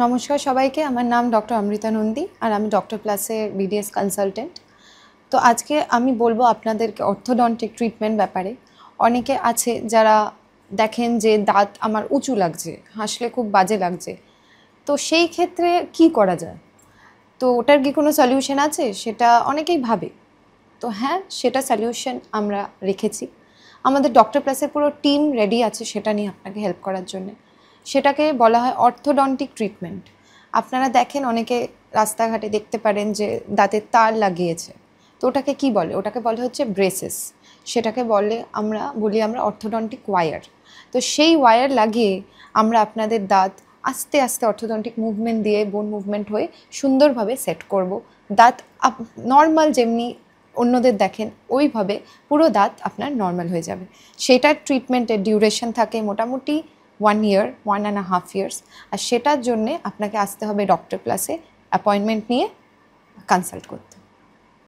নমস্কার সবাইকে, আমার নাম ডক্টর অমৃতা নন্দী আর আমি ডক্টর প্লাসের বিডিএস কনসালটেন্ট। তো আজকে আমি বলবো আপনাদেরকে অর্থোডন্টিক ট্রিটমেন্ট ব্যাপারে। অনেকে আছে যারা দেখেন যে দাঁত আমার উঁচু লাগছে, হাসলে খুব বাজে লাগছে, তো সেই ক্ষেত্রে কি করা যায়? তো ওটার কি কোনো সলিউশন আছে, সেটা অনেকেই ভাবে। তো হ্যাঁ, সেটা সলিউশন আমরা রেখেছি। আমাদের ডক্টর প্লাসের পুরো টিম রেডি আছে সেটা নিয়ে আপনাকে হেল্প করার জন্য। সেটাকে বলা হয় অর্থোডন্টিক ট্রিটমেন্ট। আপনারা দেখেন অনেকে রাস্তাঘাটে দেখতে পারেন যে দাঁতের তার লাগিয়েছে, তো ওটাকে কি বলে? ওটাকে বলে হচ্ছে ব্রেসেস। সেটাকে বলি আমরা অর্থোডন্টিক ওয়্যার। তো সেই ওয়্যার লাগিয়ে আমরা আপনাদের দাঁত আস্তে আস্তে অর্থোডন্টিক মুভমেন্ট দিয়ে, বোন মুভমেন্ট হয়ে সুন্দরভাবে সেট করব। দাঁত নর্মাল যেমনি অন্যদের দেখেন ওইভাবে পুরো দাঁত আপনার নর্মাল হয়ে যাবে। সেটার ট্রিটমেন্টের ডিউরেশন থাকে মোটামুটি 1 year, 1.5 years। আর সেটার জন্যে আপনাকে আসতে হবে ডক্টর প্লাসে অ্যাপয়েন্টমেন্ট নিয়ে কনসাল্ট করতে।